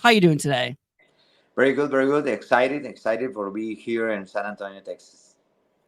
How you doing today? Very good, very good. Excited for be here in San Antonio, Texas.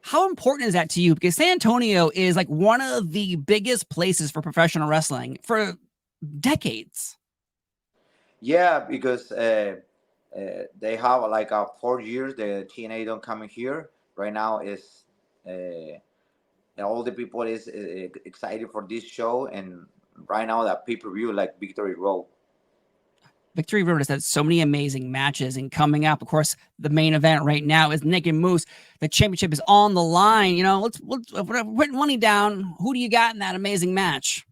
How important is that to you? Because San Antonio is like one of the biggest places for professional wrestling for decades. Yeah, because they have like 4 years. The TNA don't come in here right now. Is all the people is excited for this show, and right now that pay per view like Victory Road. Victory Road has had so many amazing matches, and coming up, of course, the main event right now is Nick and Moose. The championship is on the line. Let's put money down. Who do you got in that amazing match?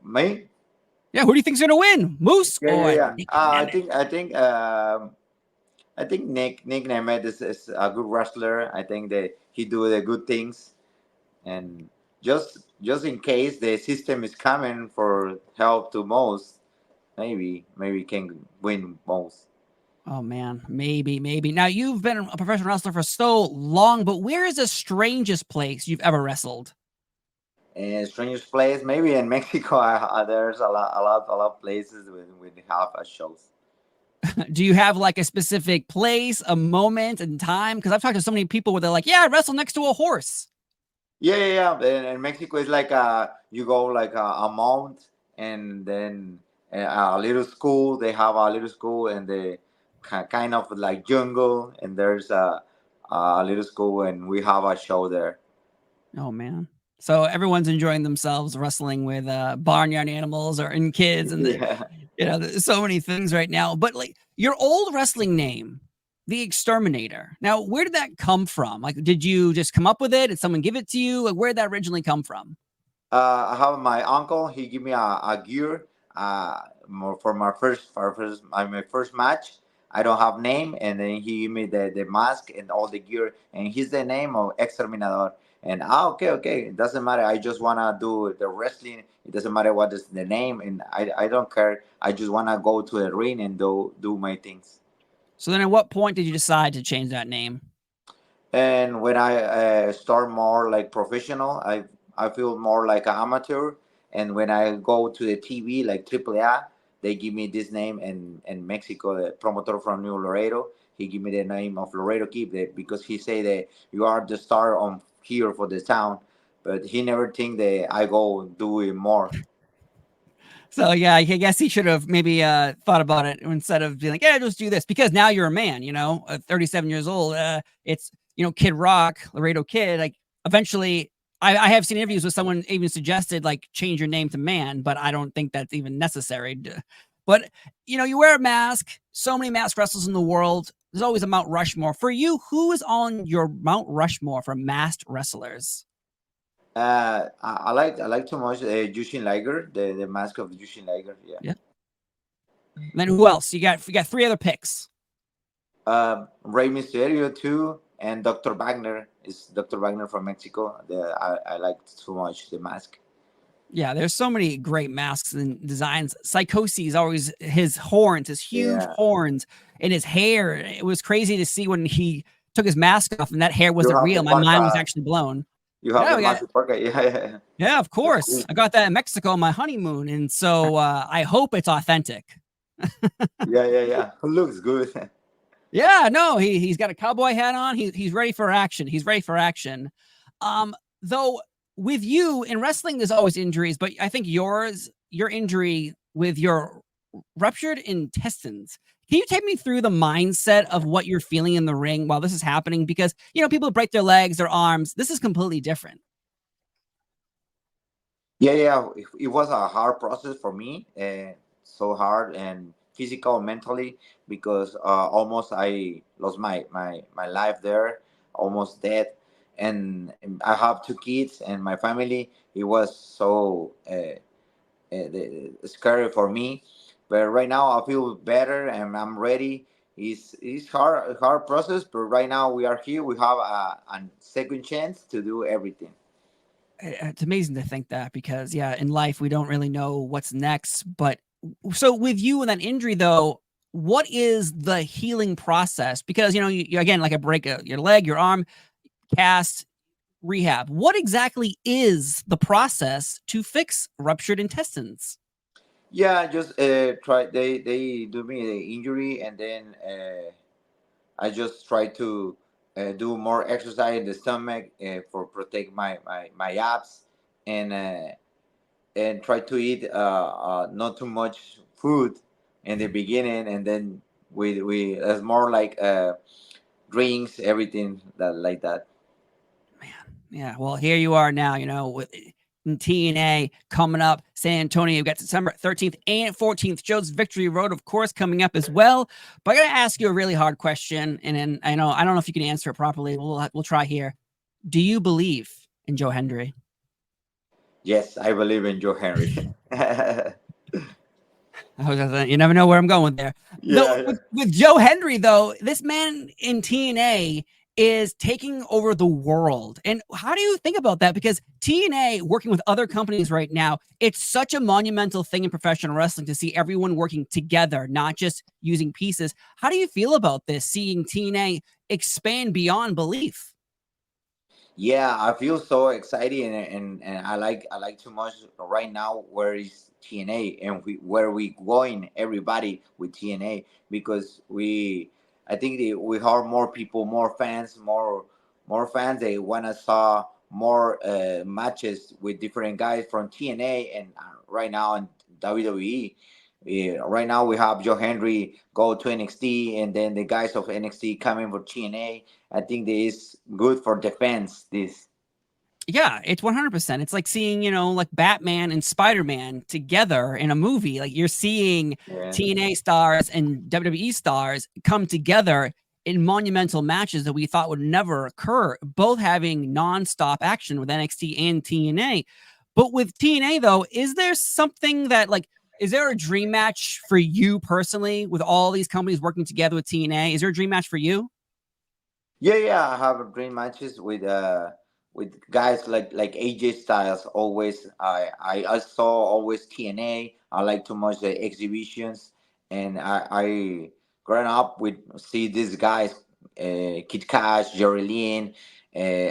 Me? Yeah, who do you think's gonna win, Moose Yeah, yeah, or yeah. Nick I Nemeth? think I think I think Nick Nemeth is a good wrestler. I think that he do the good things, and just in case the system is coming for help to most, maybe can win most. Oh man, maybe. Now you've been a professional wrestler for so long, but where is the strangest place you've ever wrestled? And strangest place, maybe in Mexico. There's a lot of places with have shows. Do you have like a specific place, a moment, and time? Because I've talked to so many people where they're like, "Yeah, I wrestle next to a horse." Yeah, yeah, yeah. In Mexico, it's like you go like a month, and then a little school. They have a little school, and they kind of like jungle, and there's a little school, and we have a show there. Oh man. So everyone's enjoying themselves wrestling with barnyard animals or in kids, and Yeah. there's so many things right now. But like your old wrestling name, the Exterminator. Now, where did that come from? Like, did you just come up with it? Did someone give it to you? Like, where did that originally come from? I have my uncle. He give me a gear for my first match. I don't have name, and then he give me the mask and all the gear, and he's the name of Exterminador. And okay, it doesn't matter. I just wanna do the wrestling. It doesn't matter what is the name, and I don't care. I just wanna go to the ring and do my things. So then, at what point did you decide to change that name? And when I start more like professional, I feel more like an amateur. And when I go to the TV like AAA, they give me this name. And Mexico, the promoter from New Laredo, he give me the name of Laredo Kid because he say that you are the star on here for the town. But he never think that I go do it more. So yeah, I guess he should have maybe thought about it instead of being like, "Yeah, just do this." Because now you're a man, 37 years old. It's Kid Rock, Laredo Kid. Like eventually, I have seen interviews with someone even suggested like change your name to Man, but I don't think that's even necessary. But you wear a mask. So many mask wrestlers in the world. There's always a Mount Rushmore for you. Who is on your Mount Rushmore for masked wrestlers? I like too much Jushin Liger, the mask of Jushin Liger. Yeah. Yeah. And then who else? You got three other picks. Rey Mysterio too, and Dr. Wagner is Dr. Wagner from Mexico. I like so much the mask. Yeah, there's so many great masks and designs. Psychosis always his horns, his huge Yeah, horns, and his hair. It was crazy to see when he took his mask off and that hair you wasn't have the real. My mind was parka. actually blown. You have Yeah, the we got massive parka. Yeah, yeah, yeah. yeah, of That's course. cool. I got that in Mexico on my honeymoon, and so I hope it's authentic. Yeah, yeah, yeah. Looks good. Yeah, no, he's got a cowboy hat on. He's ready for action. He's ready for action. Though with you in wrestling, there's always injuries, but I think your injury with your ruptured intestines. Can you take me through the mindset of what you're feeling in the ring while this is happening? Because people break their legs, their arms. This is completely different. Yeah, yeah. It was a hard process for me, so hard and physical, mentally, because almost I lost my life there, almost dead, and I have two kids and my family. It was so scary for me, but right now I feel better and I'm ready. It's hard process, but right now we are here. We have a second chance to do everything. It's amazing to think that because yeah, in life we don't really know what's next. But so with you and that injury though, what is the healing process? Because you again like a break your leg, your arm, cast, rehab. What exactly is the process to fix ruptured intestines? Yeah, just try. They do me the injury, and then I just try to do more exercise in the stomach for protect my abs, and try to eat not too much food in the beginning, and then we it's more like drinks, everything that like that. Man, yeah. Well, here you are now, with TNA coming up, San Antonio. You've got December 13th and 14th. Joe's Victory Road, of course, coming up as well. But I got to ask you a really hard question. And then I don't know if you can answer it properly. We'll try here. Do you believe in Joe Hendry? Yes, I believe in Joe Henry. Yeah, You never know where I'm going there. Though yeah. with Joe Hendry, though, this man in TNA is taking over the world. And how do you think about that? Because TNA working with other companies right now, it's such a monumental thing in professional wrestling to see everyone working together, not just using pieces. How do you feel about this, seeing TNA expand beyond belief? Yeah, I feel so excited, and I like too much right now where is TNA, and where we going everybody with TNA, because I think we have more people, more fans. They want to saw more matches with different guys from TNA, and right now in WWE. Right now we have Joe Henry go to NXT, and then the guys of NXT coming for TNA. I think this is good for defense. This. Yeah, it's 100%. It's like seeing, like Batman and Spider-Man together in a movie. Like you're seeing Yeah. TNA stars and WWE stars come together in monumental matches that we thought would never occur, both having nonstop action with NXT and TNA. But with TNA, though, is there something that, like, is there a dream match for you personally with all these companies working together with TNA? Is there a dream match for you? Yeah, yeah. I have dream matches with guys like AJ Styles. Always, I saw always TNA. I like too much the exhibitions, and I growing up with see these guys, Kid Cash, Jerry Lynn,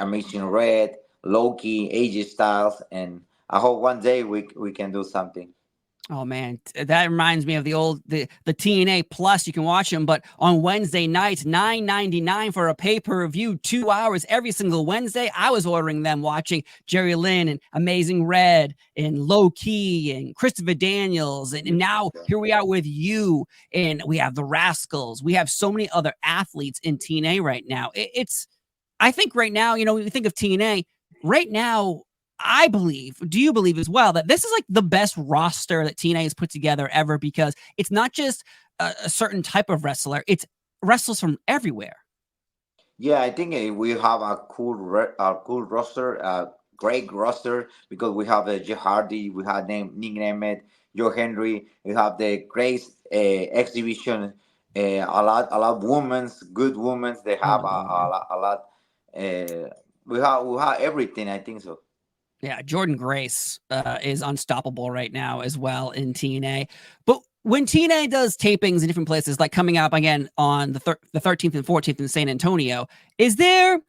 Amazing Red, Loki, AJ Styles, and I hope one day we can do something. Oh man, that reminds me of the TNA Plus. You can watch them, but on Wednesday nights, $9.99 for a pay-per-view, 2 hours every single Wednesday. I was ordering them, watching Jerry Lynn and Amazing Red and Low Key and Christopher Daniels, and now here we are with you, and we have the Rascals. We have so many other athletes in TNA right now. It's I think right now, when you think of TNA, right now, I believe, do you believe as well, that this is like the best roster that TNA has put together ever, because it's not just a certain type of wrestler, it's wrestlers from everywhere. Yeah, I think we have a cool roster, great roster, because we have Jeff Hardy, we have Nick Nemeth, Joe Henry, we have the great exhibition, a lot of women's, good women's. They Oh have my God. a lot. We have everything. I think so. Yeah, Jordan Grace is unstoppable right now as well in TNA. But when TNA does tapings in different places, like coming up again on the 13th and 14th in San Antonio, is there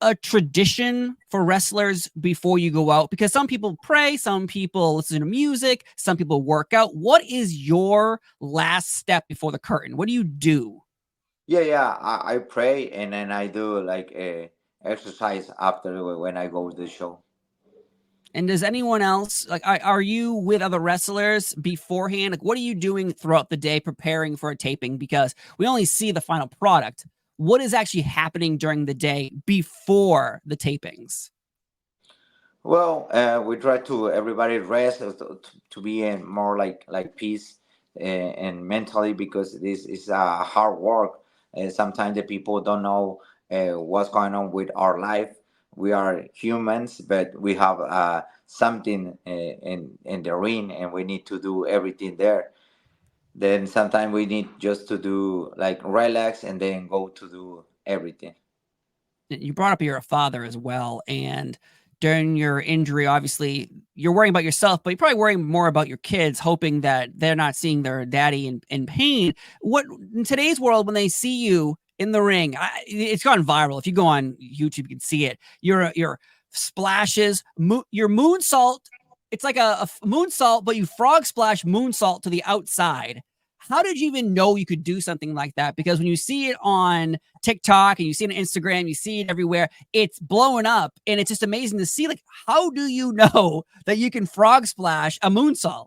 a tradition for wrestlers before you go out? Because some people pray, some people listen to music, some people work out. What is your last step before the curtain? What do you do? Yeah, yeah. I pray, and then I do like exercise after when I go to the show. And does anyone else, like, are you with other wrestlers beforehand? Like, what are you doing throughout the day preparing for a taping? Because we only see the final product. What is actually happening during the day before the tapings? Well, we try to everybody rest to be in more like peace and mentally, because this is hard work. Sometimes the people don't know what's going on with our life. We are humans, but we have something in the ring, and we need to do everything there. Then sometimes we need just to do like relax, and then go to do everything. You brought up you're a father as well, and during your injury, obviously you're worrying about yourself, but you're probably worrying more about your kids, hoping that they're not seeing their daddy in pain. What in today's world, when they see you in the ring, it's gone viral. If you go on YouTube, you can see it. Your splashes, your moonsault it's like a moonsault, but you frog splash moonsault to the outside. How did you even know you could do something like that? Because when you see it on TikTok and you see it on Instagram, you see it everywhere, it's blowing up. And it's just amazing to see, like, how do you know that you can frog splash a moonsault?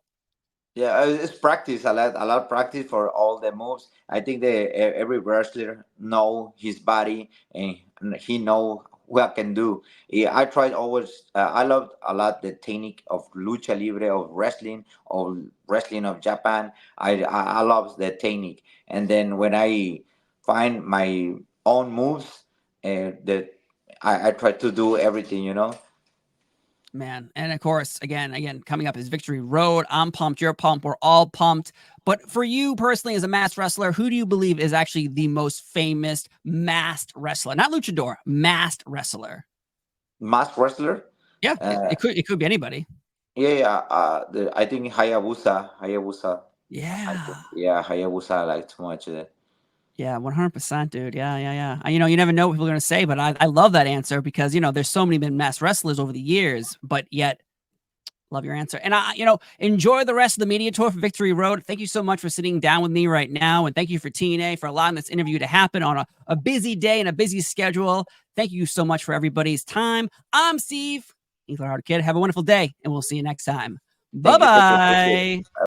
Yeah, it's practice, a lot of practice for all the moves. I think every wrestler know his body and he know what can do. Yeah, I tried always. I loved a lot the technique of lucha libre, of wrestling of Japan. I love the technique, and then when I find my own moves, that I try to do everything. You know. Man, and of course, again, coming up is Victory Road. I'm pumped. You're pumped. We're all pumped. But for you personally, as a masked wrestler, who do you believe is actually the most famous masked wrestler? Not luchador, masked wrestler. Masked wrestler. Yeah, Uh, it could be anybody. yeah. I think Hayabusa. Yeah. Yeah, Hayabusa. I like too much. Yeah, 100%, dude. Yeah, yeah, yeah. You know, you never know what people are going to say, but I love that answer because, you know, there's so many been masked wrestlers over the years, but yet love your answer. And enjoy the rest of the media tour for Victory Road. Thank you so much for sitting down with me right now. And thank you for TNA for allowing this interview to happen on a busy day and a busy schedule. Thank you so much for everybody's time. I'm Steve, Heath Hard Kid. Have a wonderful day, and we'll see you next time. Thank you. Bye-bye.